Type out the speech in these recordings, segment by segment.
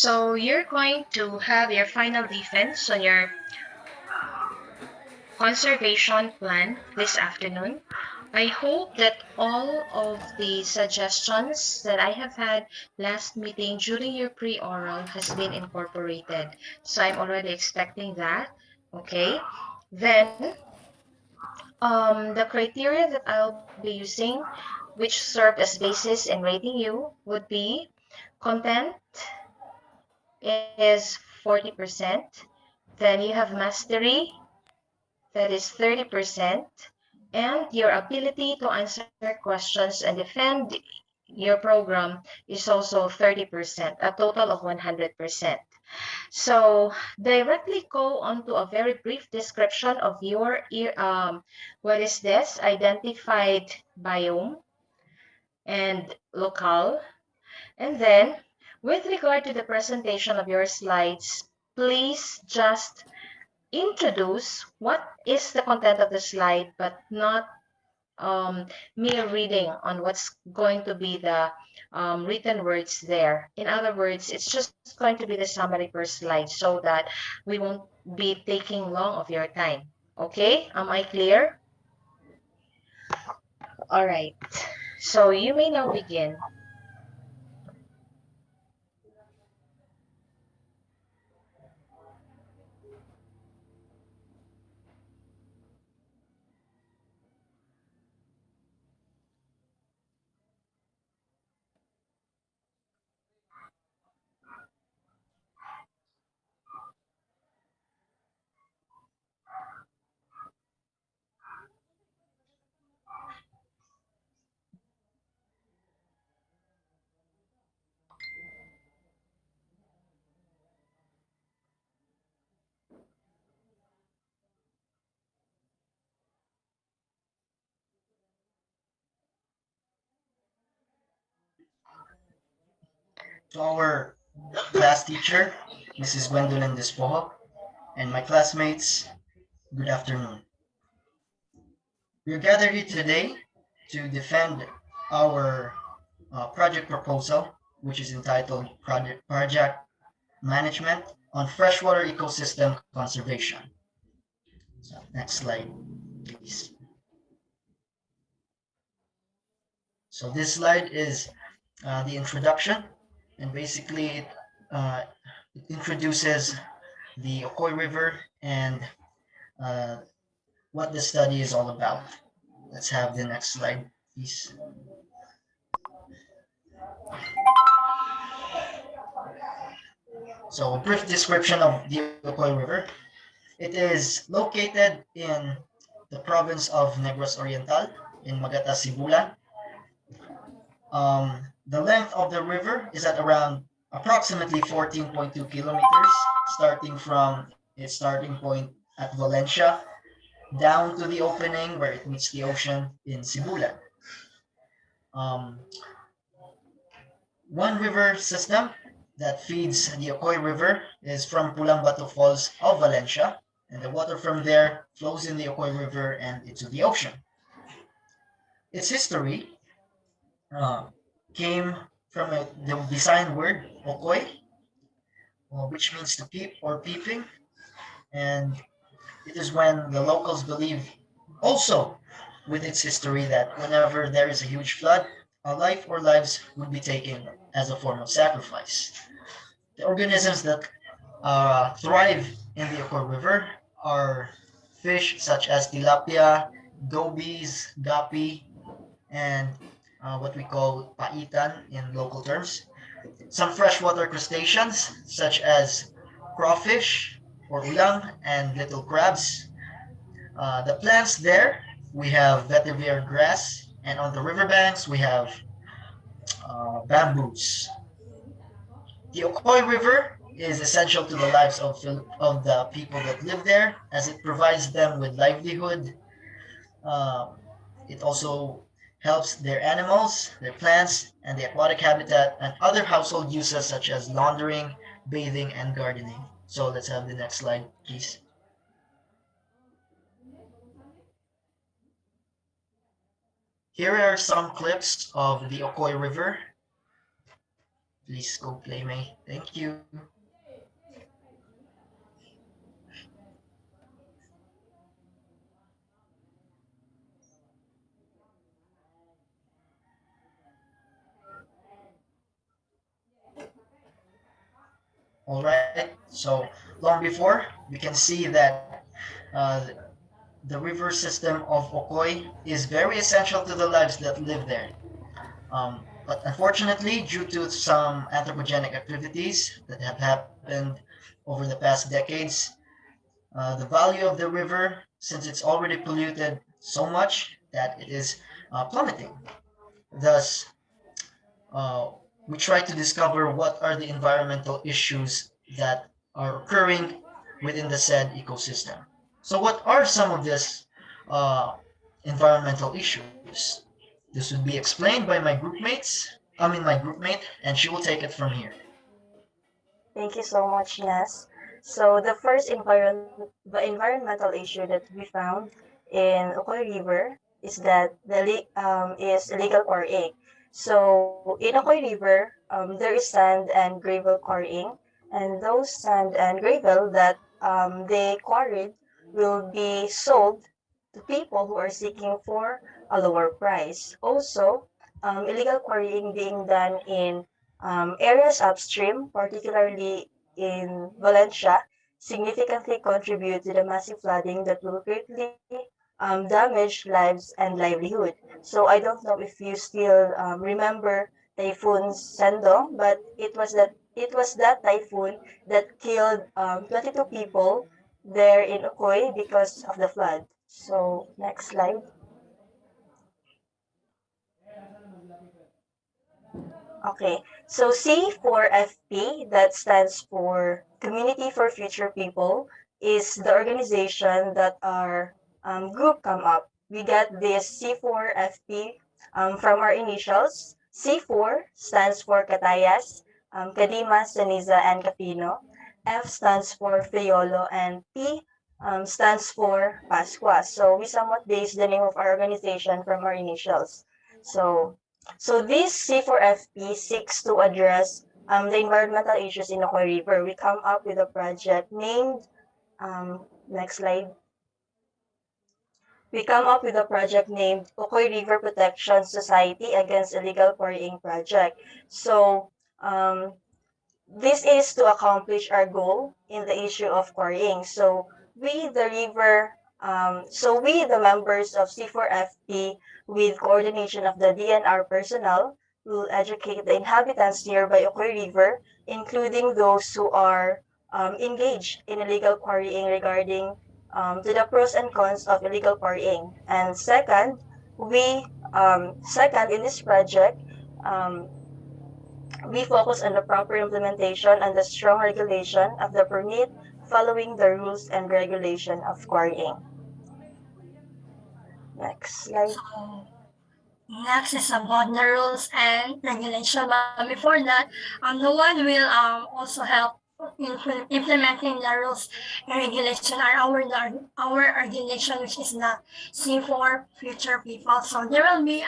So you're going to have your final defense on your conservation plan this afternoon. I hope that all of the suggestions that I have had last meeting during your pre-oral has been incorporated. So I'm already expecting that. Okay. Then the criteria that I'll be using, which serve as basis in rating you, would be content is 40%. Then you have mastery, that is 30%, and your ability to answer questions and defend your program is also 30%, a total of 100%. So directly go on to a very brief description of your, what is this, identified biome and locale. And then with regard to the presentation of your slides, please just introduce what is the content of the slide, but not mere reading on what's going to be the written words there. In other words, it's just going to be the summary per slide so that we won't be taking long of your time. Okay, am I clear? All right, so you may now begin. To our class teacher, Mrs. Gwendolyn Despojo, and my classmates, good afternoon. We are gathered here today to defend our project proposal, which is entitled Project Management on Freshwater Ecosystem Conservation. So, next slide, please. So this slide is the introduction, and basically it introduces the Ocoy River and uh, what this study is all about. Let's have the next slide, please. So, a brief description of the Ocoy River. It is located in the province of Negros Oriental in Magata, Sibulan. The length of the river is at around approximately 14.2 kilometers, starting from its starting point at Valencia down to the opening where it meets the ocean in Sibulan. Um, One river system that feeds the Ocoy River is from Pulang Falls of Valencia, and the water from there flows in the Ocoy River and into the ocean. Its history uh, came from the design word Ocoy, which means to peep or peeping, and it is when the locals believe also with its history that whenever there is a huge flood, a life or lives would be taken as a form of sacrifice. The organisms that thrive in the Ocoy River are fish such as tilapia, gobies, gapi, and what we call paitan in local terms. Some freshwater crustaceans such as crawfish or ulang and little crabs. The plants there, we have vetiver grass, and on the riverbanks we have bamboos. The Ocoy River is essential to the lives of the people that live there as it provides them with livelihood. Um, it also helps their animals, their plants, and the aquatic habitat and other household uses such as laundering, bathing, and gardening. So let's have the next slide, please. Here are some clips of the Ocoy River. Please go play, May. Thank you. All right. So long before, we can see that the river system of Okoy is very essential to the lives that live there. But unfortunately, due to some anthropogenic activities that have happened over the past decades, the value of the river, since it's already polluted so much that it is plummeting. Thus, uh, we try to discover what are the environmental issues that are occurring within the said ecosystem. So, what are some of these uh, environmental issues? This would be explained by my my groupmate, and she will take it from here. Thank you so much, Nas. So the first the environmental issue that we found in Ocoy River is that is illegal quarrying. So in Ocoy River, there is sand and gravel quarrying, and those sand and gravel that they quarried will be sold to people who are seeking for a lower price. Also, illegal quarrying being done in areas upstream, particularly in Valencia, significantly contribute to the massive flooding that will greatly damage lives and livelihood. So I don't know if you still remember Typhoon Sendong, but it was that typhoon that killed 22 people there in Ocoy because of the flood. So next slide. Okay, so C4FP, that stands for Community for Future People, is the organization that our group come up. We got this C4FP from our initials. C4 stands for Catayas, Kadima, Saniza, and Capino. F stands for Friolo, and P stands for Pascua. So we somewhat base the name of our organization from our initials. So this C4FP seeks to address the environmental issues in Ocoy River. We come up with a project named, next slide. We come up with a project named Ocoy River Protection Society Against Illegal Quarrying Project. So this is to accomplish our goal in the issue of quarrying. So we, the members of C4FP, with coordination of the DNR personnel, will educate the inhabitants nearby Ocoy River, including those who are engaged in illegal quarrying regarding to the pros and cons of illegal quarrying. And second in this project, um, we focus on the proper implementation and the strong regulation of the permit following the rules and regulation of quarrying. Next slide. So next is about the rules and regulation. But before that, the one will also help in implementing the rules and regulation are our organization, which is the C4 Future People. So there will be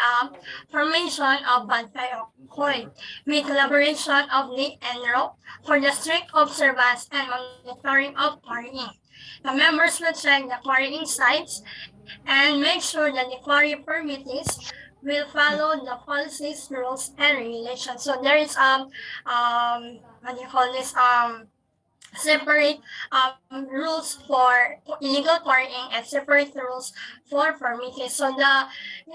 formation of Banfay Ocoy with collaboration of the NRO for the strict observance and monitoring of quarrying. The members will check the quarrying sites and make sure that the quarry permittees will follow the policies, rules, and regulations. So there is what do you call this separate rules for illegal quarrying and separate rules for permittees. So the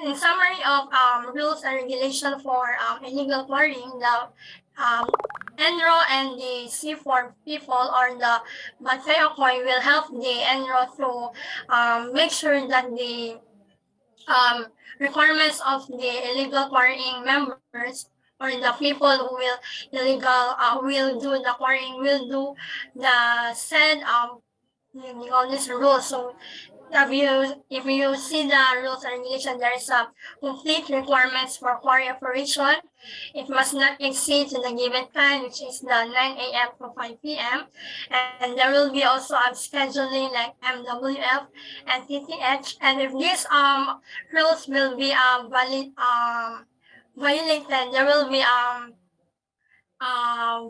in summary of rules and regulation for illegal quarrying, the NRO and the C4 people or the Banfay Ocoy will help the NRO to make sure that the requirements of the illegal quarrying members or the people who will do the quarrying will do the said this rule. So if you see the rules and regulations, there is a complete requirements for quarry operation. It must not exceed to the given time, which is the 9 a.m. to 5 p.m. And there will be also scheduling like MWF and TTH. And if these rules will be violated, there will be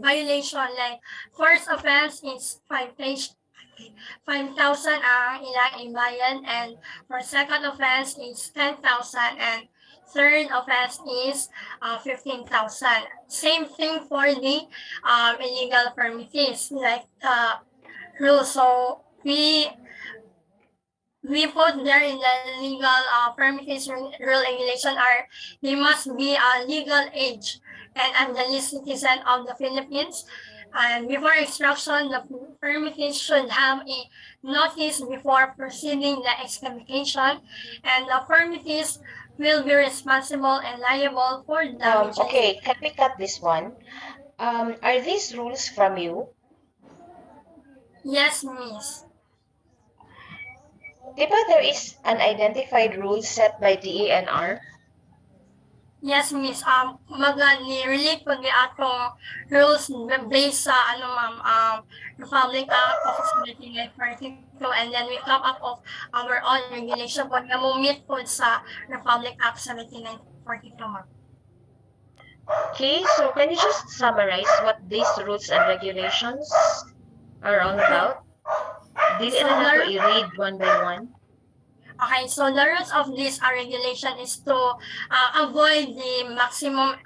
violation. Like first offense is 5,000 ang ilang imbayan, and for second offense is 10,000, and third offense is 15,000. Same thing for the illegal permit fees, like rule. So we put there in the legal permit fees rule regulation are they must be a legal age and a legal citizen of the Philippines. And before extraction, the permittee should have a notice before proceeding the excavation, and the permittees will be responsible and liable for damages. Okay, can we cut this one? Are these rules from you? Yes, miss. Diba there is an identified rule set by DENR? Yes, miss. Kumbaga, ni-relate po ni atong rules based sa, Republic Act of 1942, and then we come up of our own regulation po na meet po sa Republic Act 1942, ma'am. Okay, so can you just summarize what these rules and regulations are all about? Dili So, na nato i-read one by one. Okay, so the rules of this regulation is to avoid the maximum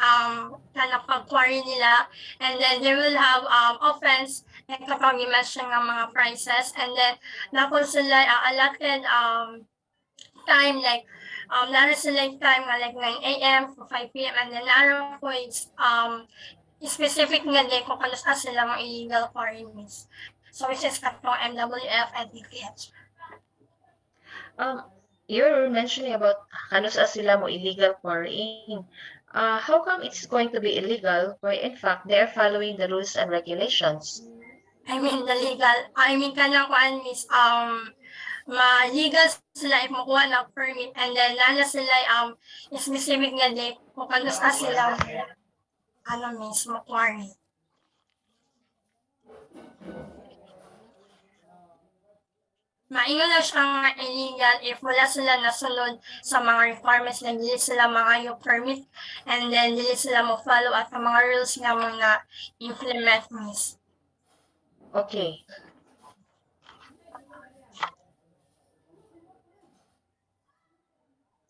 pag-quarry nila, and then they will have offense like kapag i-mention ng mga prices, and then napon sila allotted time, like naroon sila yung time nga like 9 a.m. to 5 p.m. and then naroon po is specific nga din kung kano sila mga illegal quarries. So which is katong MWF and DPH. You're mentioning about kano sa sila mo illegal quarrying. How come it's going to be illegal why in fact they're following the rules and regulations? Kanang kuan is ma-legal sila if makuha na permit, and then lalo sila specific nga date kung kano sa sila mismo quarry. Maingon na siya nga illegal if wala sila nasunod sa mga requirements na dili sila mga yung permit, and then dili sila mo follow at ang mga rules nga mo na implement, miss. Okay.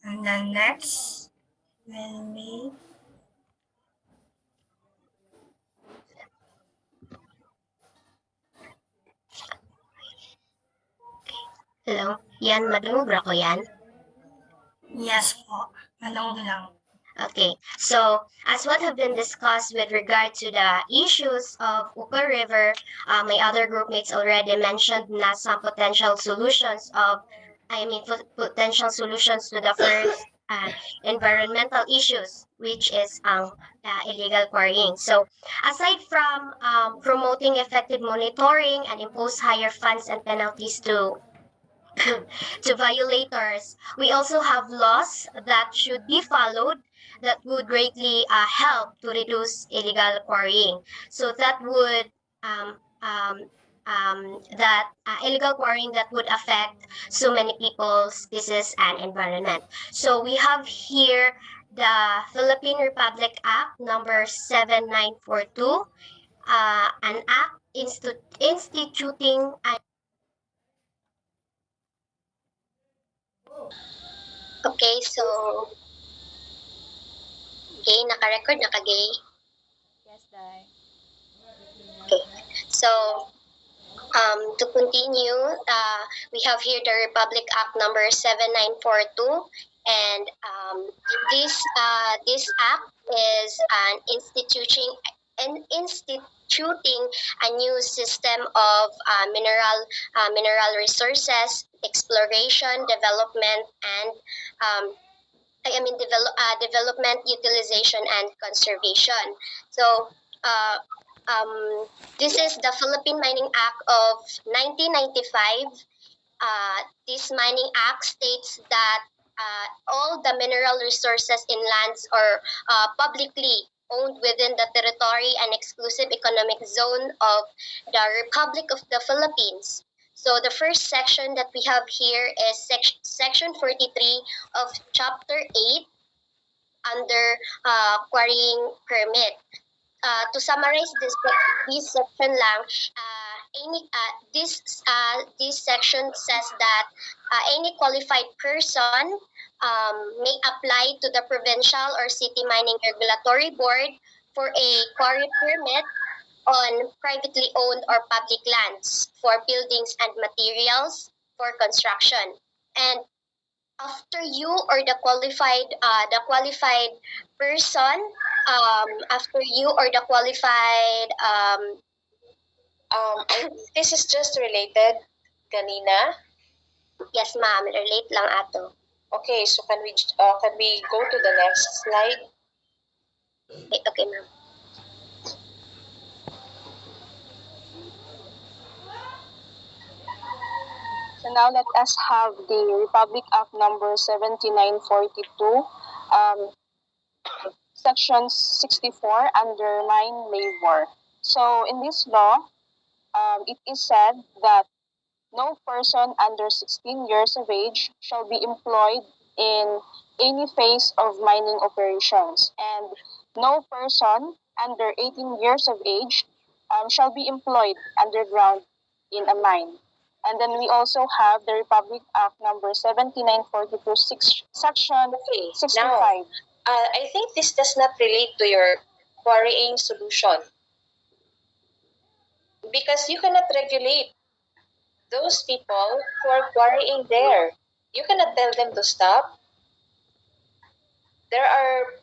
And then next will be Hello, yan, madumubra ko yan. yes po. Malong lang. Okay, so as what have been discussed with regard to the issues of Uka River, my other group mates already mentioned na some potential solutions to the first environmental issues, which is illegal quarrying. So aside from promoting effective monitoring and impose higher fines and penalties to violators, we also have laws that should be followed that would greatly help to reduce illegal quarrying. So that would illegal quarrying that would affect so many people, species, and environment. So we have here the Philippine Republic Act number 7942, an act instituting an Okay, so gay, naka-record, naka-gay. Yes, Dai. Okay, so to continue, we have here the Republic Act number 7942, and this act is instituting a new system of mineral resources exploration, development, and development, utilization, and conservation. So this is the Philippine Mining Act of 1995. This Mining Act states that all the mineral resources in lands are publicly owned within the territory and exclusive economic zone of the Republic of the Philippines. So the first section that we have here is section 43 of chapter 8 under quarrying permit. to summarize this section lang, this section says that any qualified person may apply to the provincial or city mining regulatory board for a quarry permit on privately owned or public lands for buildings and materials for construction. And after you or the qualified person, after you or the qualified this is just related kanina. yes ma'am, relate lang ato. Okay, so can we go to the next slide? Okay ma'am. So now let us have the Republic Act number 7942, section 64 under mine labor. So in this law, it is said that no person under 16 years of age shall be employed in any phase of mining operations, and no person under 18 years of age shall be employed underground in a mine. And then we also have the Republic Act number 7942, section 65. Now, I think this does not relate to your quarrying solution, because you cannot regulate those people who are quarrying there. You cannot tell them to stop. There are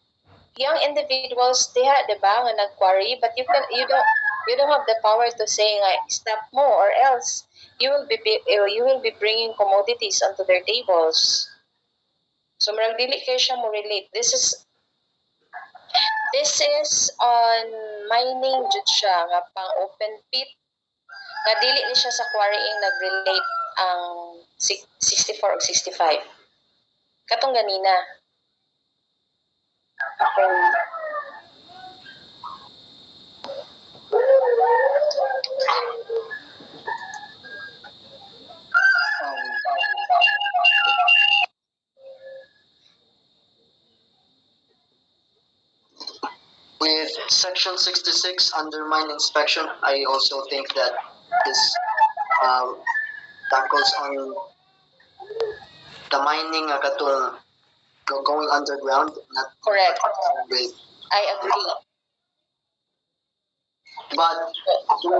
young individuals, they are the nga nag-quarry, but you don't have the power to say stop mo, or else you will be bringing commodities onto their tables. So marag dili kayo siya mo relate. This is on mining jud siya nga pang open pit, nga dili ni siya sa quarrying nag-relate ang 64 o 65. Katong ganina. Okay. With section 66 under mine inspection, I also think that this tackles on the mining katong going underground, not Correct. with. I agree. But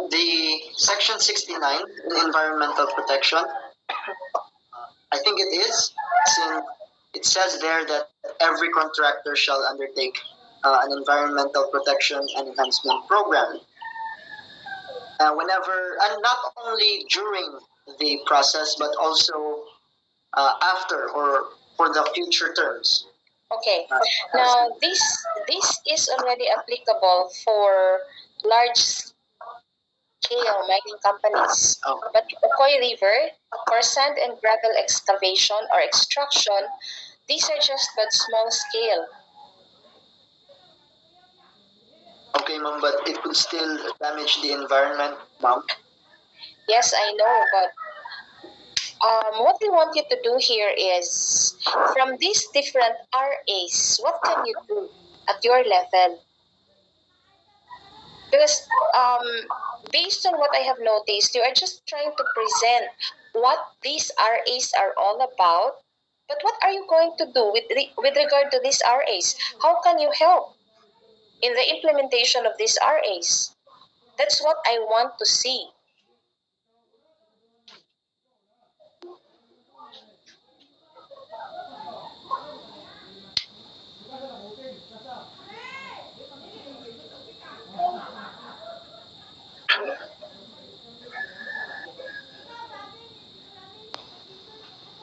the section 69 in environmental protection, I think it is, since it says there that every contractor shall undertake an environmental protection and enhancement program. Whenever, and not only during the process, but also after or for the future terms. Okay. Now this is already applicable for large scale mining companies. Oh. But Ocoy River, for sand and gravel excavation or extraction, these are just but small scale. Okay, ma'am, but it could still damage the environment, ma'am. Yes, I know, but what we want you to do here is, from these different RAs, what can you do at your level? Because based on what I have noticed, you are just trying to present what these RAs are all about. But what are you going to do with regard to these RAs? How can you help in the implementation of these RAs? That's what I want to see.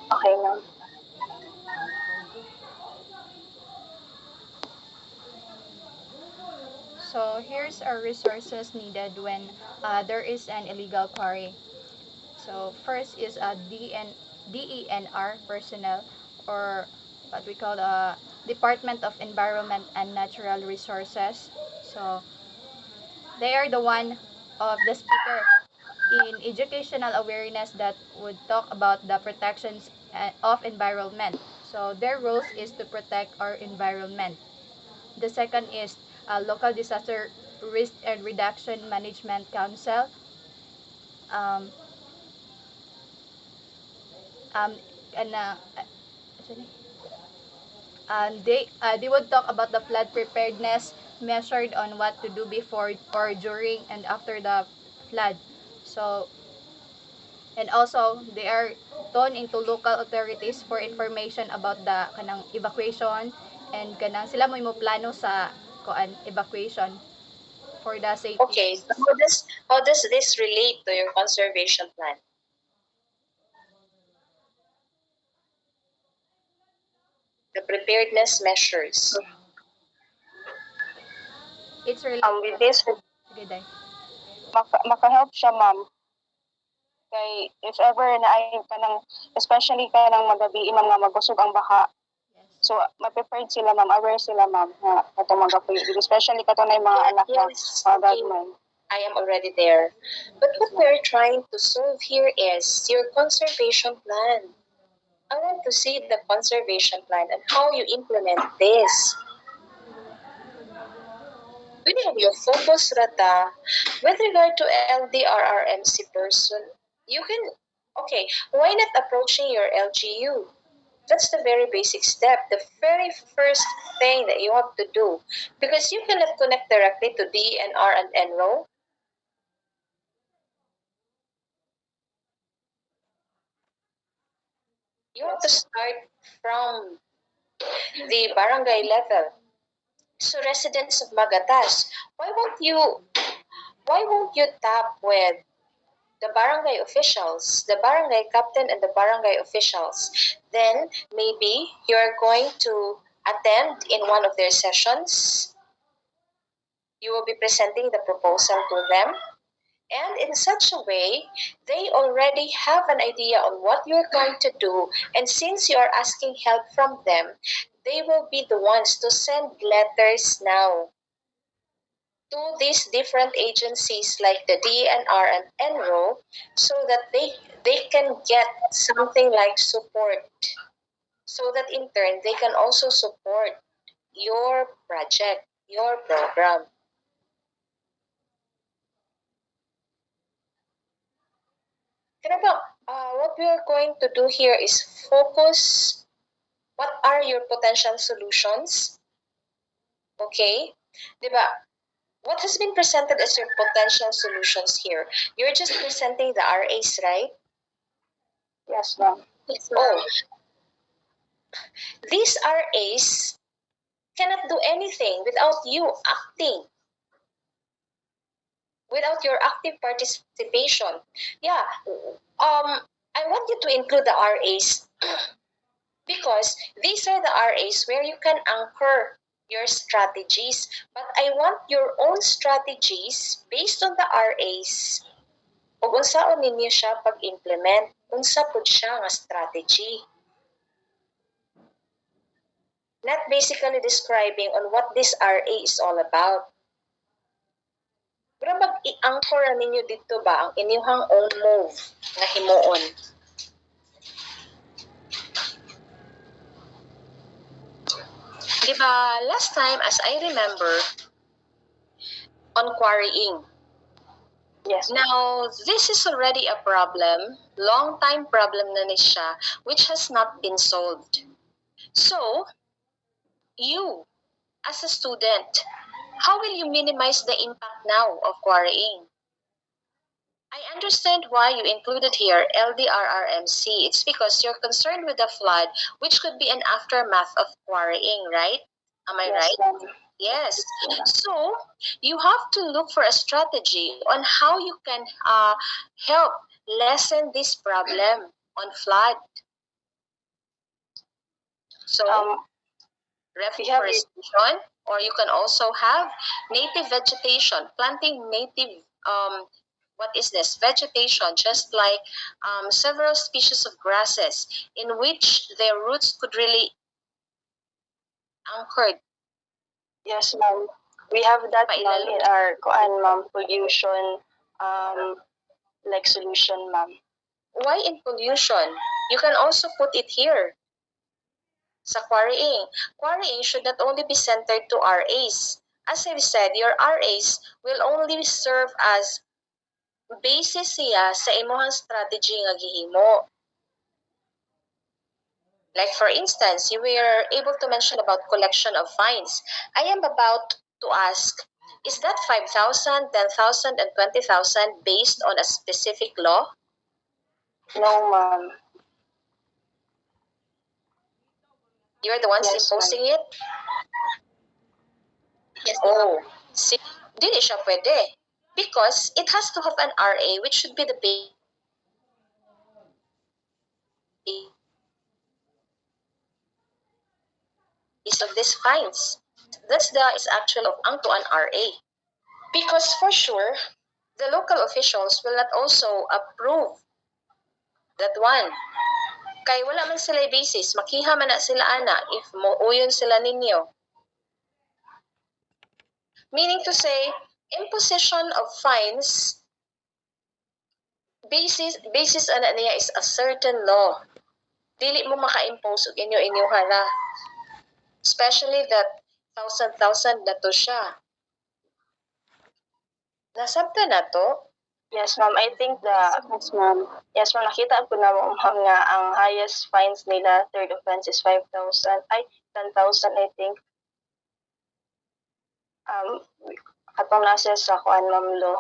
Okay now. So here's our resources needed when there is an illegal quarry. So first is a DENR personnel, or what we call the Department of Environment and Natural Resources. So they are the one of the speaker in educational awareness that would talk about the protections of environment. So their roles is to protect our environment. The second is local disaster Risk and Reduction Management Council. Um, um, and they would talk about the flood preparedness measured on what to do before or during and after the flood. So, and also they are turned into local authorities for information about the kanang evacuation, and kanang sila mo plano sa evacuation for the safety. Okay, so how does this relate to your conservation plan? The preparedness measures. It's related. With this, Sige, Day. maka-help siya, ma'am. Kay if ever na ay kanang especially kanang magabi ma'am nga magusog ang baka. Yes. So ma-prepared sila, ma'am, aware sila, ma'am, nga kato magapuy, especially kato na yung mga anak na Yes, mga okay. gagmay. I am already there. But what we're trying to solve here is your conservation plan. I want to see the conservation plan and how you implement this. We have your focus rata with regard to LDRRMC person. You can, okay, why not approaching your LGU? That's the very basic step, the very first thing that you have to do. Because you cannot connect directly to DNR and NRO. You have to start from the barangay level. So residents of Magatas, why won't you tap with the barangay officials, the barangay captain and the barangay officials? Then maybe you're going to attend in one of their sessions. You will be presenting the proposal to them. And in such a way, they already have an idea on what you're going to do. And since you are asking help from them, they will be the ones to send letters now to these different agencies like the DNR and NRO so that they can get something like support. So that in turn, they can also support your project, your program. What we are going to do here is focus what are your potential solutions. Okay? Diba? What has been presented as your potential solutions here? You're just presenting the RAs, right? Yes, ma'am. Oh, these RAs cannot do anything without you acting, without your active participation. Yeah, I want you to include the RAs because these are the RAs where you can anchor your strategies. But I want your own strategies based on the RAs. Ug unsaon ninyo siya pag-implement? Unsa pud siya nga strategy? Not basically describing on what this RA is all about. Pero mag-i-anchor ninyo dito ba ang inyong own move nga himuon? Diba, last time, as I remember, on quarrying. Yes. Now, this is already a problem, long-time problem na ni siya, which has not been solved. So, you, as a student, how will you minimize the impact now of quarrying? I understand why you included here LDRRMC. It's because you're concerned with the flood, which could be an aftermath of quarrying, right? Am I Yes, right? ma'am. Yes. So you have to look for a strategy on how you can help lessen this problem on flood. So reforestation, or you can also have native vegetation, planting native what is this vegetation, just like several species of grasses in which their roots could really anchored. Yes, ma'am. We have that, ma'am, in our ma'am, pollution like solution, ma'am. Why in pollution? You can also put it here. Sa quarrying. Quarrying should not only be centered to RAs. as I've said, your RAs will only serve as basis siya sa imong strategy nga gihimo. Like for instance, you were able to mention about collection of fines. I am about to ask, is that 5,000, 10,000, and 20,000 based on a specific law? No, ma'am. You're the ones Yes, ma'am. imposing it? Yes, Oh, see, dili siya pwede. Because it has to have an RA, which should be the base of these fines. That's the is actually of ang to an RA. Because for sure, the local officials will not also approve that one. Kay wala man sila basis, makiha man na sila ana if muuyon sila ninyo. Meaning to say, imposition of fines basis ana niya is a certain law. Dili mo maka-impose og inyo-inyoha na. Especially that 1,000 na to siya. Nasabta na to? Yes, ma'am. I think Yes, ma'am. yes, ma'am. Nakita ko na ma'am nga ang highest fines nila, third offense is 5,000. Ay, 10,000 I think. Atong nasa sa kuan ma'am law.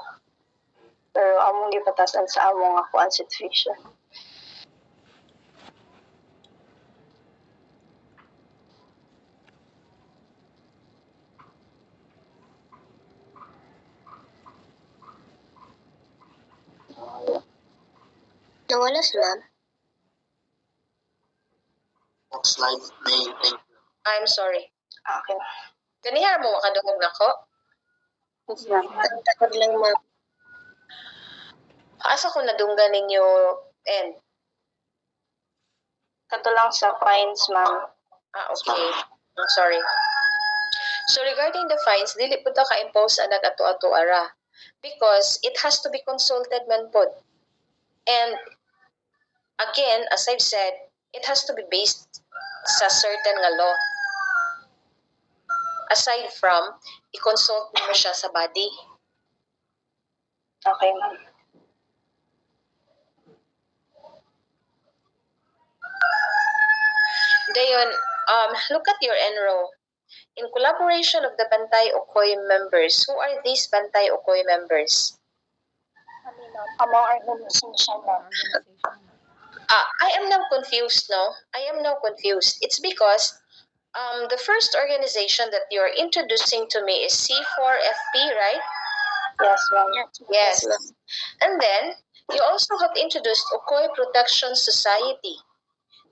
Pero among gipatasan sa among nga kuan situation. Nawala si ma'am. Next slide, May. Thank you. I'm sorry. Okay. Ganihar mo makadungog nako? Yes, ma'am. Takot lang ma'am. Asa ko nadunggan ninyo and Kato lang sa fines, ma'am. okay. I'm sorry. So regarding the fines, dili po ta ka-impose ang nag-ato-ato ara because it has to be consulted man pod. And again, as I've said, it has to be based sa certain nga law. Aside from, i-consult mo siya sa body. Okay, ma'am. Dayon, look at your enroll. In collaboration of the Bantay Okoy members, who are these Bantay Okoy members? Among organization, ma'am. I am now confused, no? I am now confused. It's because the first organization that you're introducing to me is C4FP, right? Yes, ma'am. Yes. And then, you also have introduced Okoy Protection Society.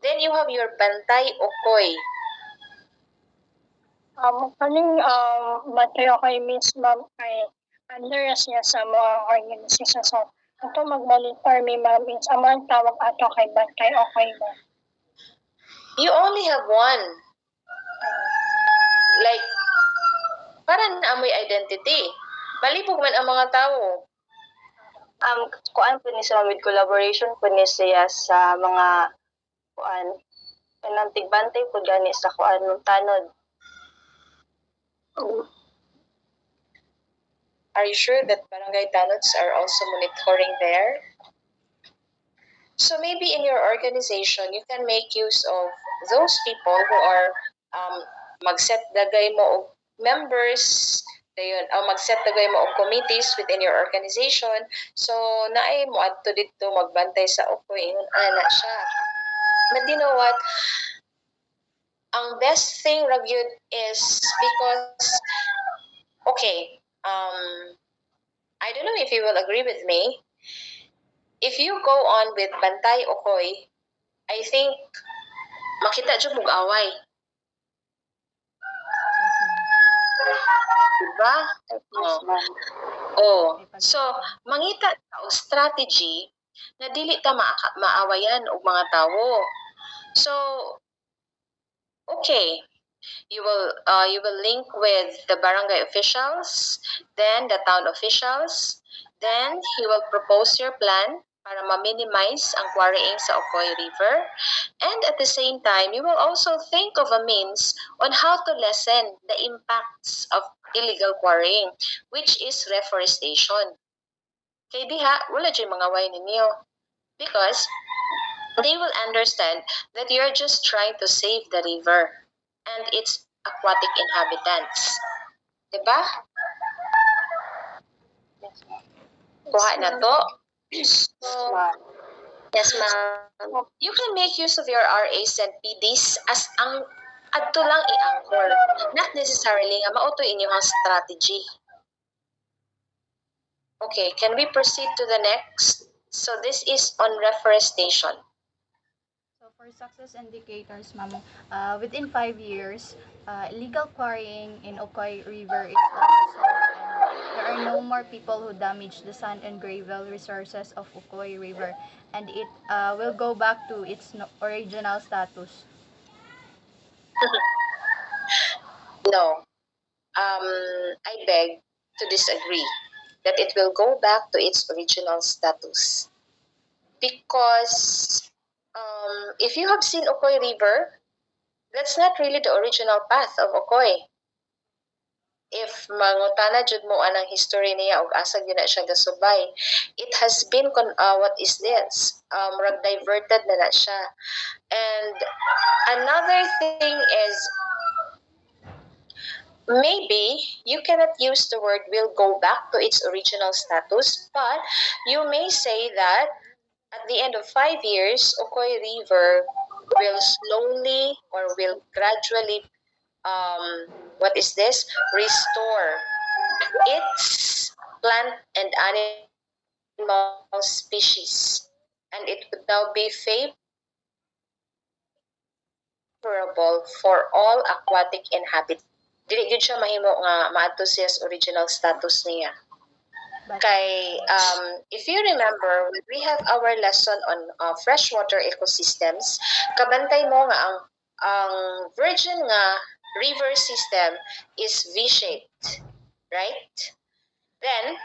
Then you have your Bantay Okoy. Kaning Bantay Okoy means ma'am ay under niya sa mga organization. So, ito mag-monitor mi ma'am means amang tawag ato kay Bantay Okoy ma'am. You only have one. Like, para na amoy identity. Balibog man ang mga tao. Kuan po ni sa with collaboration po ni siya sa mga kuan. Kanang tigbantay po gani sa kuan ng tanod. Are you sure that barangay tanods are also monitoring there? So maybe in your organization, you can make use of those people who are mag-set dagay mo og members, dayon, mag-set dagay mo og committees within your organization. So naay mo adto dito magbantay sa Okoy, ingon ana siya. But you know what? Ang best thing ra gyud is because okay, I don't know if you will agree with me. If you go on with Bantay Okoy, I think makita jud mong away. Diba? Yes, ma'am. Oh. So, mangita ta og strategy na dili ta maawayan og mga tawo. So, okay. You will link with the barangay officials, then the town officials, then he will propose your plan para ma-minimize ang quarrying sa Ocoy River. And at the same time, you will also think of a means on how to lessen the impacts of illegal quarrying, which is reforestation. Kay diha, wala dyan mga way ninyo. Because they will understand that you're just trying to save the river and its aquatic inhabitants. Diba? Kuha na to. So, yes, ma'am. You can make use of your RAs and PDs as ang adto lang i-anchor. Not necessarily nga mauto inyong strategy. Okay, can we proceed to the next? So this is on reforestation. So for success indicators, ma'am, within 5 years, illegal quarrying in Ocoy River is almost solved, and there are no more people who damage the sand and gravel resources of Ocoy River, and it will go back to its original status. No, I beg to disagree that it will go back to its original status. Because if you have seen Ocoy River, that's not really the original path of Ocoy. If mangutana jud mo anang history niya og asa gyud na siya gasubay, it has been what is this? Rag diverted na siya. And another thing is, maybe you cannot use the word will go back to its original status, but you may say that at the end of 5 years, Ocoy River will slowly or will gradually, restore its plant and animal species. And it would now be favorable for all aquatic inhabitants. Dili gyud siya mahimo nga maadto siya sa original status niya. Kay if you remember, when we have our lesson on freshwater ecosystems, kabantay mo nga ang virgin nga river system is V-shaped, right? Then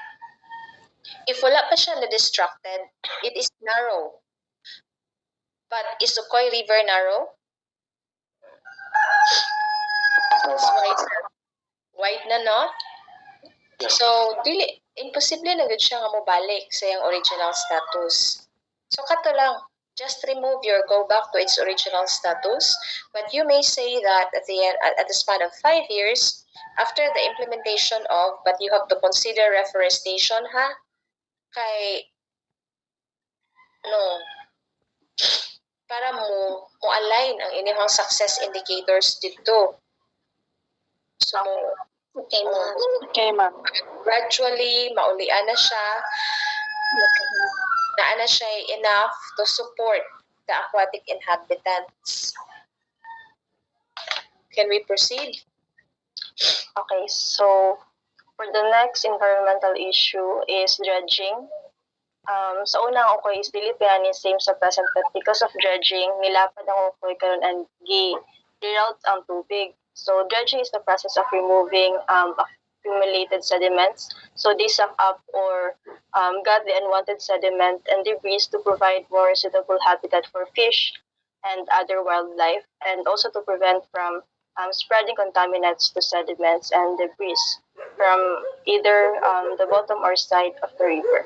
if wala pa siya na distracted, it is narrow. But is Ocoy River narrow? Wide na, no? So, imposible na gud siya nga mobalik sa iyang original status. So, kato lang, just remove your go back to its original status. But you may say that at the span of 5 years, after the implementation of, but you have to consider reforestation, ha? Kay, no, para mo align ang inyong success indicators dito. So, Okay, ma'am. Okay, ma'am. gradually, maulian na siya, na siya enough to support the aquatic inhabitants. Can we proceed? Okay, so for the next environmental issue is dredging. Sa unang Ocoy is dili ni same sa present, but because of dredging, nilapad ang Ocoy karon and reroute ang tubig. So dredging is the process of removing accumulated sediments. So they suck up or gather the unwanted sediment and debris to provide more suitable habitat for fish and other wildlife, and also to prevent from spreading contaminants to sediments and debris from either the bottom or side of the river.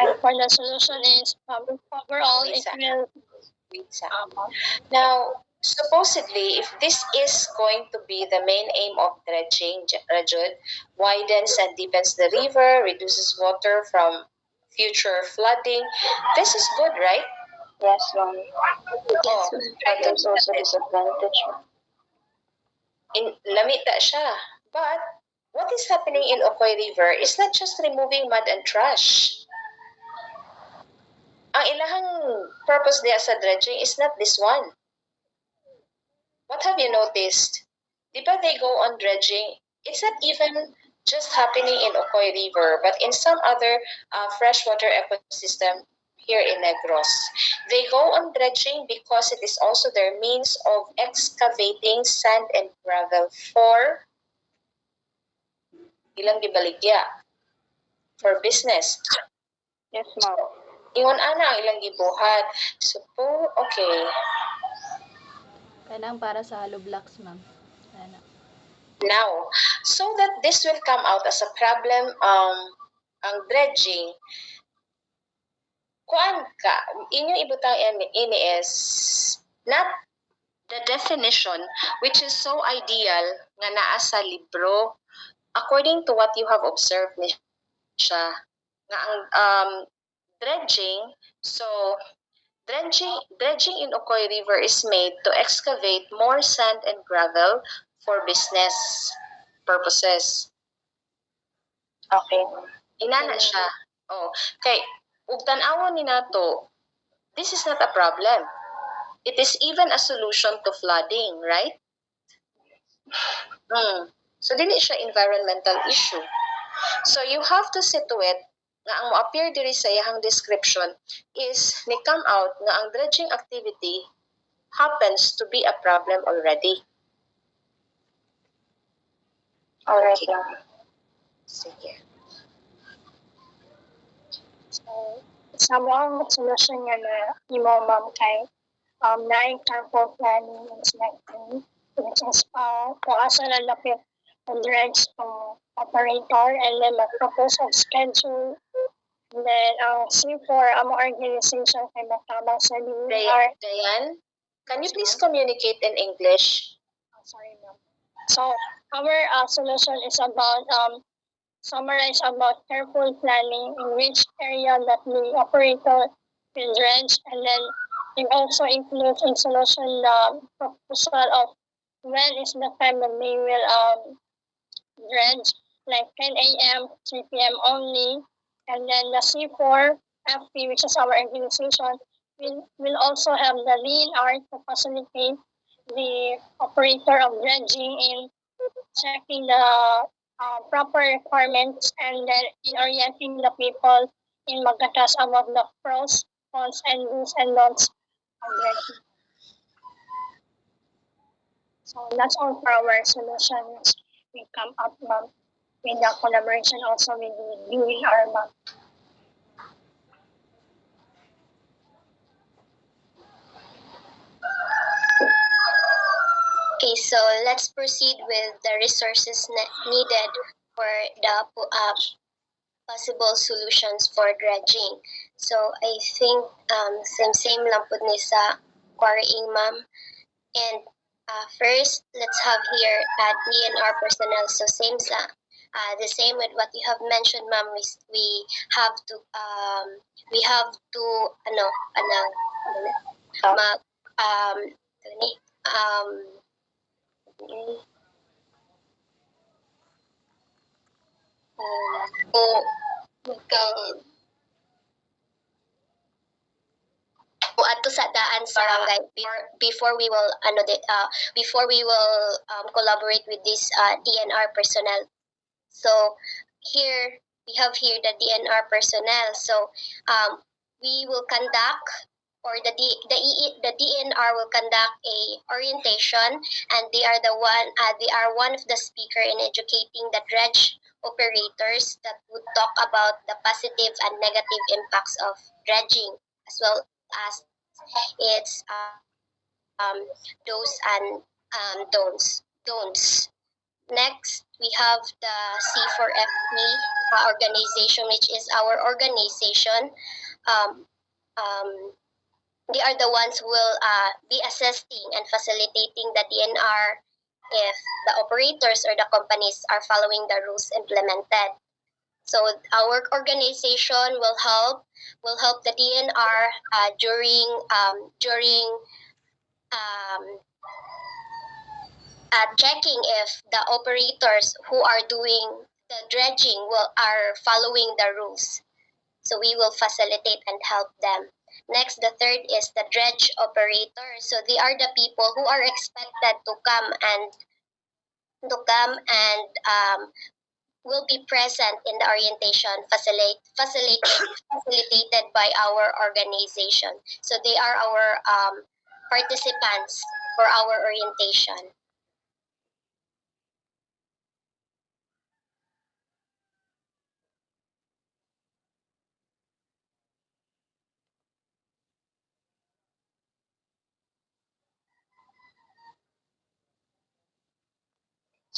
And for the solution is overall it will Now, supposedly, if this is going to be the main aim of dredging, Rajud, widens and deepens the river, reduces water from future flooding, this is good, right? Yes, ma'am. Oh, But there's also disadvantage. Lamita siya. But what is happening in Ocoy River is not just removing mud and trash. Ang ilahang purpose diya sa dredging is not this one. What have you noticed? Di ba they go on dredging? It's not even just happening in Ocoy River, but in some other freshwater ecosystem here in Negros. They go on dredging because it is also their means of excavating sand and gravel for ilang gibaligya? For business. Yes, ma'am. Ingon ana ang ilang gibuhat. So, okay. Kanang para sa hollow blocks, ma'am. Ana. Now, so that this will come out as a problem, ang dredging, kuan ka, inyong ibutang ini is not the definition, which is so ideal nga naa sa libro, according to what you have observed ni siya, nga ang dredging, so dredging in Ocoy River is made to excavate more sand and gravel for business purposes. Okay. Inana siya. Oh, kay ug tan-awon ni nato, this is not a problem. It is even a solution to flooding, right? So dili siya environmental issue. So you have to see to it nga ang mo-appear diri sa iyang description is ni come out nga ang dredging activity happens to be a problem already. Alright, Okay. ma'am. Sige. So, sa mo ang solusyon nga na imo, ma'am, kay naing careful planning and selecting, which is kung asa na lapit ang dredge operator, and then mag-propose of schedule. And then C4, ang organization kay matabang sa DNR. Diane, can you please communicate in English? Sorry, ma'am. So, our solution is about summarize about careful planning in which area that the operator will dredge, and then it also includes in solution the proposal of when is the time that they will dredge, like 10 a.m., 3 p.m. only, and then the C4 FP, which is our organization, will also have the DNR to facilitate the operator of dredging in checking the proper requirements, and then in orienting the people in Magatas about the pros, cons, and do's and don'ts of dredging. So that's all for our solutions. We come up, ma'am, with the collaboration also with the DNR, ma'am. Okay, so let's proceed with the resources needed for the possible solutions for dredging. So I think same lang po ni sa quarrying, ma'am. And first, let's have here DNR personnel. So same sa the same with what you have mentioned, ma'am. We have to mag ato sa daan sa barangay before we will collaborate with this DNR personnel. So here we have here the DNR personnel. So we will conduct, or the DNR will conduct a orientation, and they are one of the speaker in educating the dredge operators that would talk about the positive and negative impacts of dredging, as well as its do's and don'ts. Next, we have the C4FP organization, which is our organization. They are the ones who will be assisting and facilitating the DNR if the operators or the companies are following the rules implemented. So our organization will help the DNR during checking if the operators who are doing the dredging are following the rules. So we will facilitate and help them. Next, the third is the dredge operator. So they are the people who are expected to come and will be present in the orientation facilitated by our organization. So they are our participants for our orientation.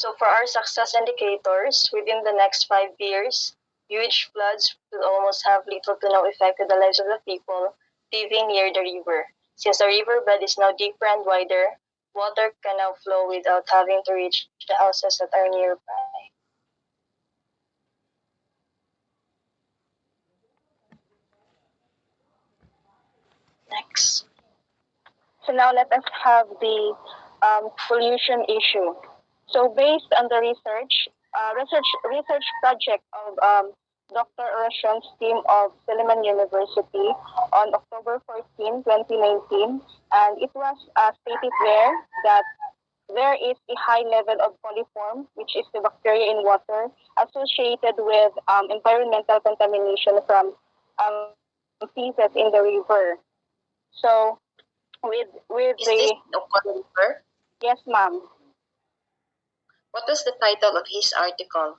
So for our success indicators, within the next 5 years, huge floods will almost have little to no effect on the lives of the people living near the river. Since the riverbed is now deeper and wider, water can now flow without having to reach the houses that are nearby. Next. So now let us have the pollution issue. So based on the research project of Dr. Orassion's team of Silliman University on October 14, 2019, and it was stated there that there is a high level of coliform, which is the bacteria in water, associated with environmental contamination from feces in the river. So with Is this Okoy River? yes, ma'am. What was the title of his article?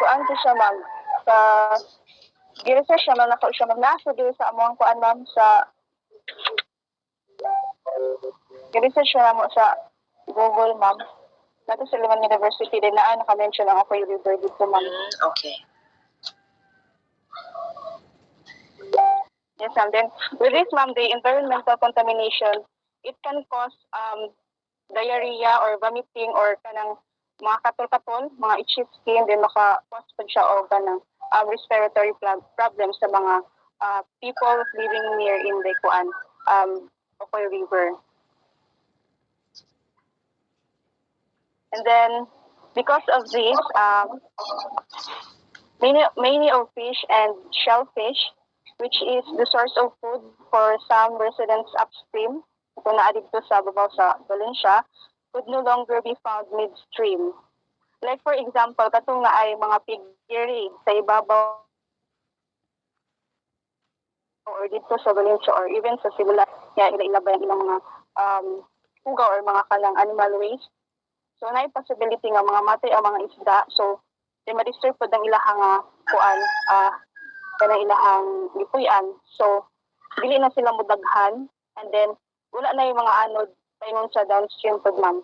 Kuan ko siya, ma'am. Sa gi-research siya, ma'am, nako siya, ma'am. Nasa dito sa among kuan, ma'am, sa gi-research siya mo sa Google, ma'am. Nato sa Liman University din na naka-mention ang Okoy River dito, ma'am. Okay. Yes, ma'am. Then with this, ma'am, the environmental contamination, it can cause diarrhea or vomiting or kanang mga katol-katol, mga itchy skin, then maka-cause pa siya o kanang respiratory problems sa mga people living near in the Okoy River. And then, because of this, many of fish and shellfish, which is the source of food for some residents upstream, kung naadito sa babaw sa Valencia, could no longer be found midstream. Like for example, katong na ay mga piggery sa ibabaw or dito sa Valencia or even sa Sibula, kaya ila-ilabay ang ilang mga puga or mga kalang animal waste. So na possibility nga mga matay ang mga isda, so di ma-disturb po ang ilahang kuan kanang ilahang lipuyan. So dili na sila mudaghan, and then wala na yung mga anod paingon sa downstream pod, ma'am.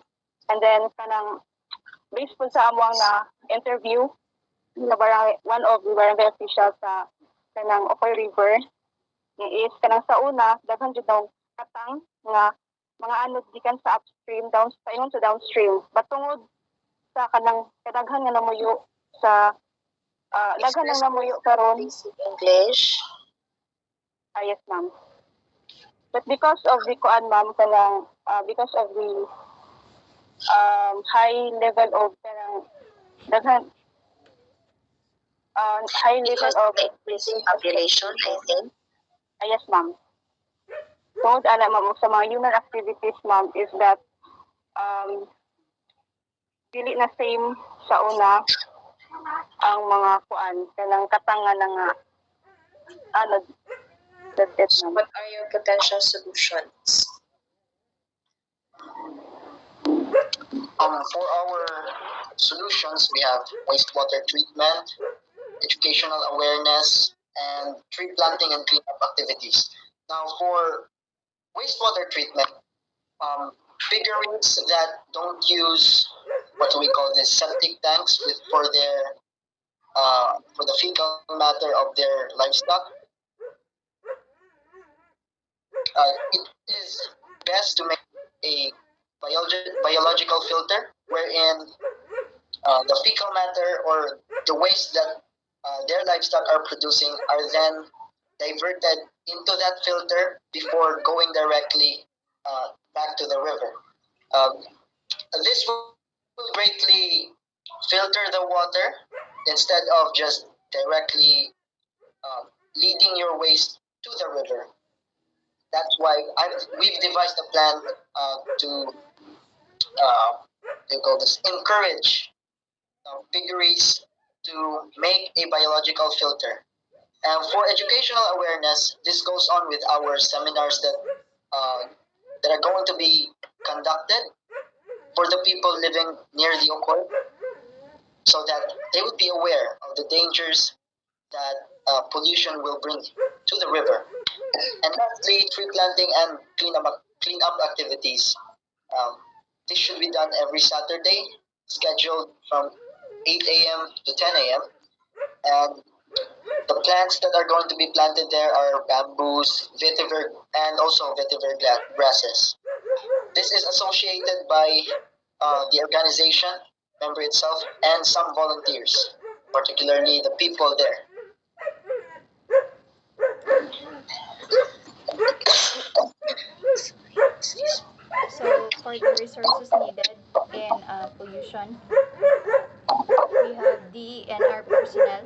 And then kanang based po sa among na interview na one of the barangay officials sa kanang Okoy River is kanang sa una daghan jud daw katang nga mga anod gikan sa upstream paingon sa downstream, but tungod sa kanang kadaghan nga namuyo sa daghan nang namuyo karon English. yes, ma'am. But because of the kuan, ma'am, kanang because of the high level of kanang daghan high Because level of the increasing population, I think. yes, ma'am. So alam mo sa mga human activities, ma'am, is that dili na same sa una ang mga kuan kanang katangan nga anod. That's it, ma'am. What are your potential solutions? For our solutions, we have wastewater treatment, educational awareness, and tree planting and cleanup activities. Now, for wastewater treatment, figurines that don't use what do we call this septic tanks for the fecal matter of their livestock. It is best to make a biological filter wherein the fecal matter or the waste that their livestock are producing are then diverted into that filter before going directly back to the river. This will greatly filter the water instead of just directly leading your waste to the river. That's why we've devised a plan to encourage piggeries to make a biological filter. And for educational awareness, this goes on with our seminars that are going to be conducted for the people living near the Okoy, so that they would be aware of the dangers that pollution will bring to the river. And lastly, tree planting and cleanup activities. This should be done every Saturday, scheduled from 8 a.m. to 10 a.m. And the plants that are going to be planted there are bamboos, vetiver, and also vetiver grasses. This is associated by the organization, member itself, and some volunteers, particularly the people there. So for the resources needed in pollution, we have DENR personnel.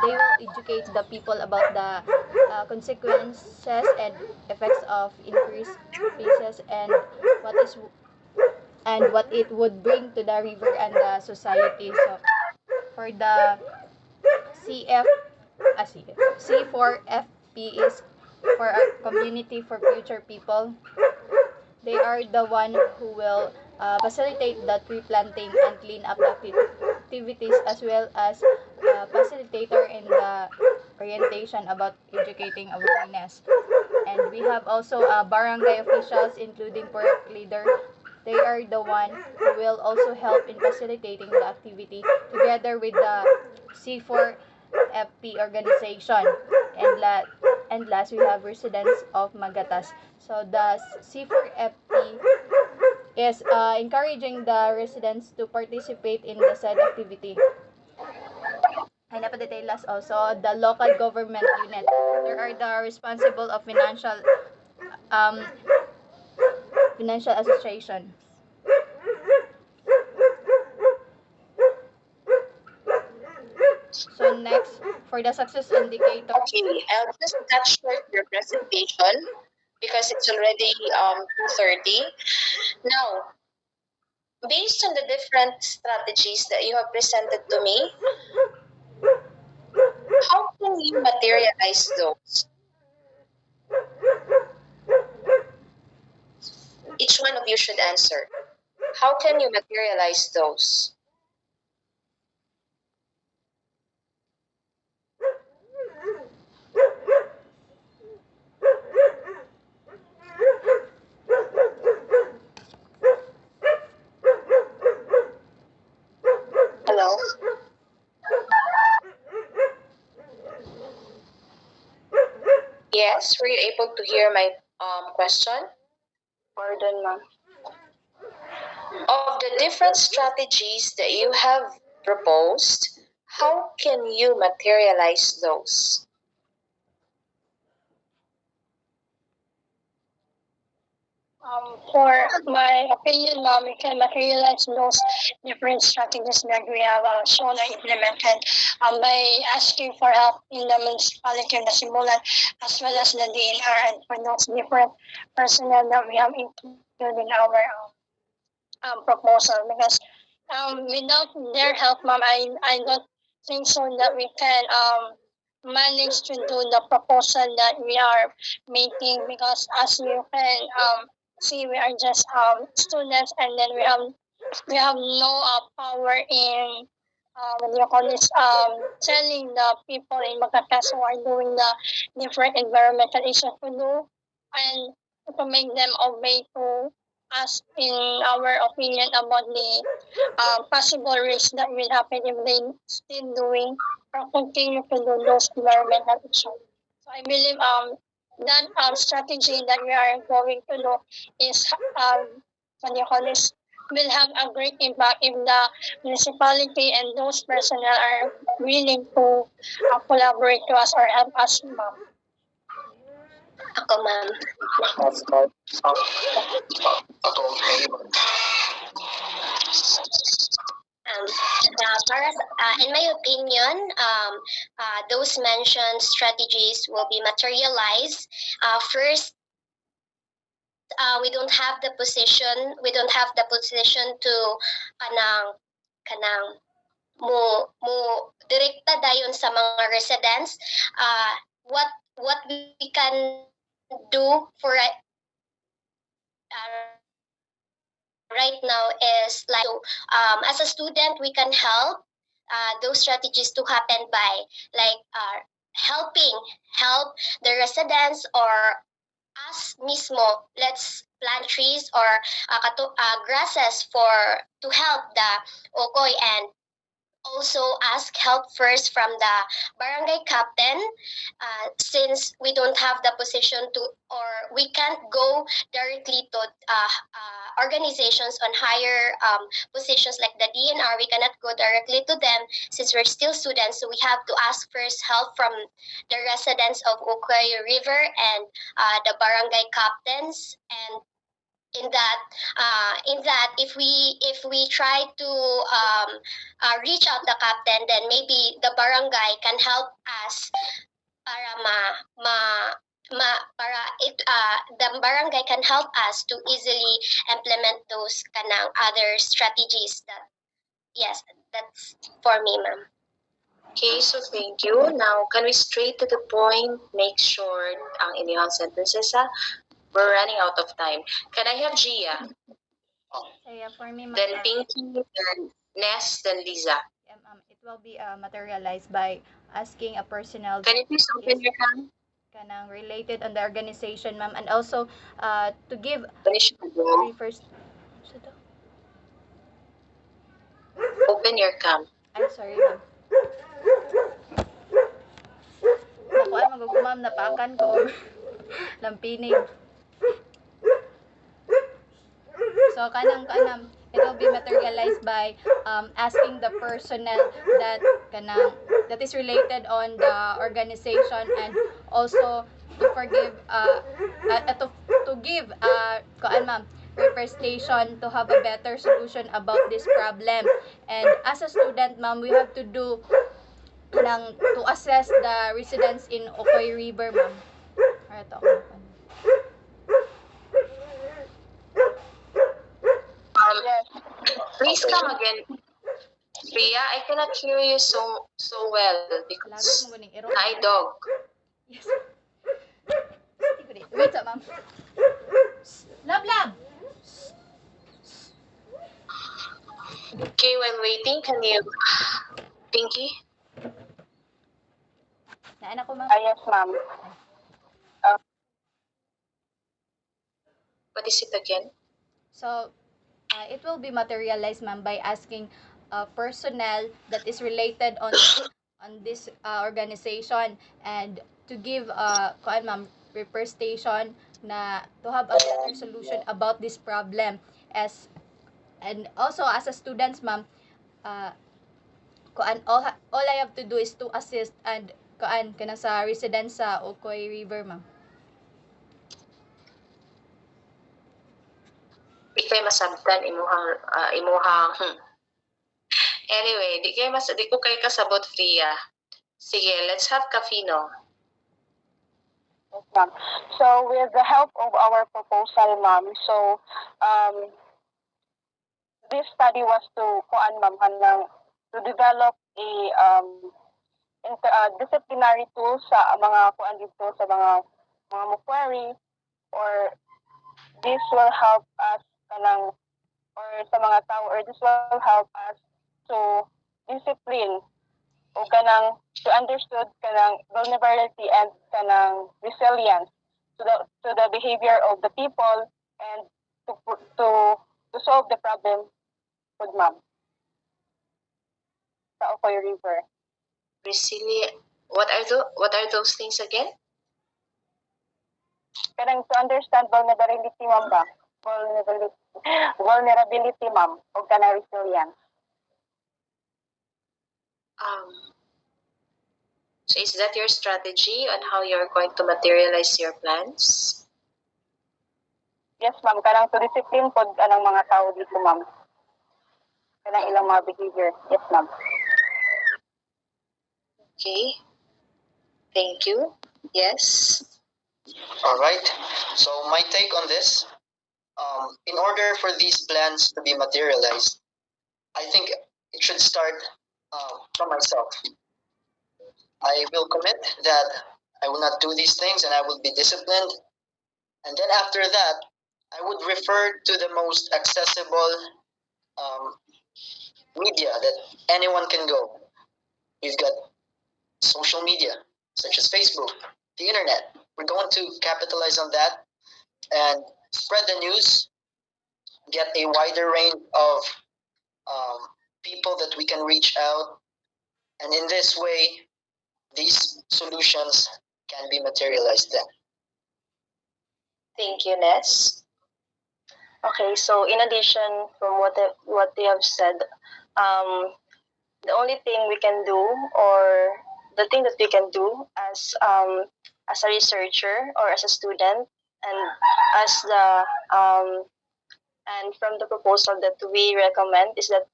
They will educate the people about the consequences and effects of increased cases and what it would bring to the river and the society. So for the C4FP is for our community for future people. They are the one who will facilitate the tree planting and clean up activities, as well as facilitator in the orientation about educating awareness. And we have also barangay officials, including park leader. They are the one who will also help in facilitating the activity together with the C4FP organization. And last, we have residents of Magatas. So the C4FP is encouraging the residents to participate in the said activity. And napadetailas also the local government unit. They are the responsible of financial association. So next, for the success indicator. Okay, I'll just cut short your presentation because it's already 2:30. Now, based on the different strategies that you have presented to me, how can you materialize those? Each one of you should answer. How can you materialize those? Hello? Yes, were you able to hear my question? Pardon, ma'am. Of the different strategies that you have proposed, how can you materialize those? For my opinion, ma'am, we can materialize those different strategies that we have shown and implemented by asking for help in the municipality of Nasimulan as well as the DNR and for those different personnel that we have included in our proposal. Because without their help, ma'am, I don't think so that we can manage to do the proposal that we are making, because as you can see, we are just students, and then we have no power in what do you call this, telling the people in Magatas who are doing the different environmental issues to do and to make them obey to us in our opinion about the possible risks that will happen if they still doing or continue to do those environmental issues. So I believe that strategy that we are going to do is what do you call this, will have a great impact if the municipality and those personnel are willing to collaborate to us or help us, ma'am. Ako, ma'am. In my opinion, those mentioned strategies will be materialized. First, we don't have the position to kanang mo direkta dayon sa mga residents. What we can do for right now is like, as a student, we can help those strategies to happen by like help the residents or us mismo, let's plant trees or grasses to help the Okoy, and also ask help first from the barangay captain, since we don't have the position to, or we can't go directly to organizations on higher positions like the DNR. We cannot go directly to them since we're still students, so we have to ask first help from the residents of Ucoy River and the barangay captains. And in that if we try to reach out the captain, then maybe the barangay can help us para the barangay can help us to easily implement those kanang other strategies. That, yes, that's for me, ma'am. Okay, so thank you. Now, can we straight to the point, make short ang inyong sentences, ha? We're running out of time. Can I have Gia? So yeah, for me, Then Pinky, then Ness, then Liza. it will be materialized by asking a personnel Can you please open your hand? kanang related on the organization, ma'am, and also to give Finish your go. first. Open your cam. I'm sorry, ma'am. Nakuan mo ma'am, napakan ko. Lampinig. So kanang it will be materialized by asking the personnel that is related on the organization, and also to give ma'am representation to have a better solution about this problem. And as a student, ma'am, we have to do to assess the residents in Ocoy River, ma'am. Please come again. Priya, I cannot hear you so well because hi dog. Yes. Wait, ma'am. Lab. Okay, while waiting, can you, Pinky? Naan ako, ma'am. Yes, ma'am. What is it again? So, it will be materialized, ma'am, by asking personnel that is related on this organization, and to give ma'am, representation na to have a better solution about this problem. And also as a students, ma'am, all I have to do is to assist and kanang sa residents sa Ocoy River, ma'am. Ikay masabtan imuhang Anyway, di ko kayo kasabot, Priya. Sige, let's have Kafino. Yes, ma'am. So with the help of our proposal, ma'am, so this study was to to develop a disciplinary tool sa mga dito sa mga query, or this will help us or sa mga tao, or this will help us to discipline o to understood vulnerability and resilience to the behavior of the people, and to solve the problem with ma'am sa Ocoy River. Resilient. What are those things again? To understand vulnerability, ma'am ba? Vulnerability, ma'am, o resilience. So is that your strategy on how you're going to materialize your plans? Yes, ma'am. To discipline po mga tao dito, ma'am. Ilang mga behavior. Yes, ma'am. Okay. Thank you. Yes. All right. So my take on this, in order for these plans to be materialized, I think it should start from myself. I will commit that I will not do these things and I will be disciplined. And then after that, I would refer to the most accessible media that anyone can go. We've got social media, such as Facebook, the internet. we're going to capitalize on that and spread the news, get a wider range of people that we can reach out, and in this way, these solutions can be materialized then. Thank you, Ness. Okay, so in addition from what they have said, the only thing we can do, or the thing that we can do as a researcher or as a student, and as the and from the proposal that we recommend, is that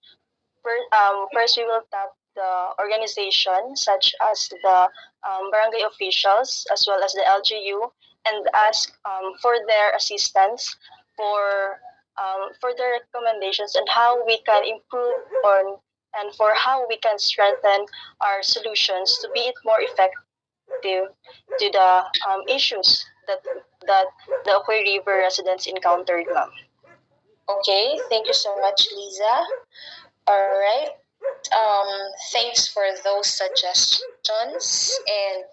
first we will tap the organization such as the barangay officials as well as the LGU, and ask for their assistance for their recommendations and how we can improve on, and for how we can strengthen our solutions to be it more effective to the issues that the Ocoy River residents encountered, ma'am. Okay, thank you so much, Lisa. All right. Thanks for those suggestions and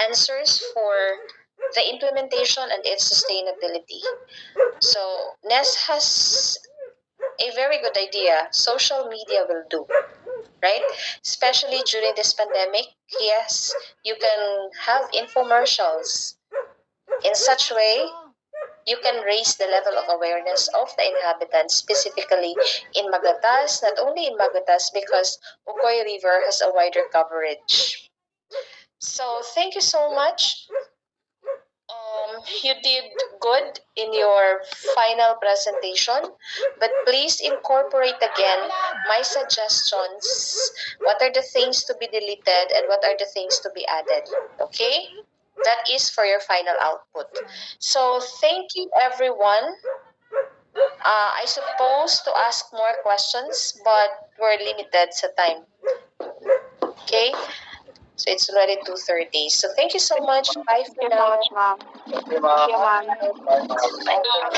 answers for the implementation and its sustainability. So, Ness has a very good idea. Social media will do, right? Especially during this pandemic. Yes, you can have infomercials. In such way, you can raise the level of awareness of the inhabitants, specifically in Magatas, not only in Magatas, because Ocoy River has a wider coverage. So thank you so much. You did good in your final presentation, but please incorporate again my suggestions. What are the things to be deleted and what are the things to be added? Okay? That is for your final output. So thank you, everyone. I suppose to ask more questions, but we're limited sa time. Okay? So it's already 2:30. So thank you so much. Bye for Thank you so now. much, ma'am. Thank you, Thank you, ma'am. ma'am. Bye, ma'am. Thank you.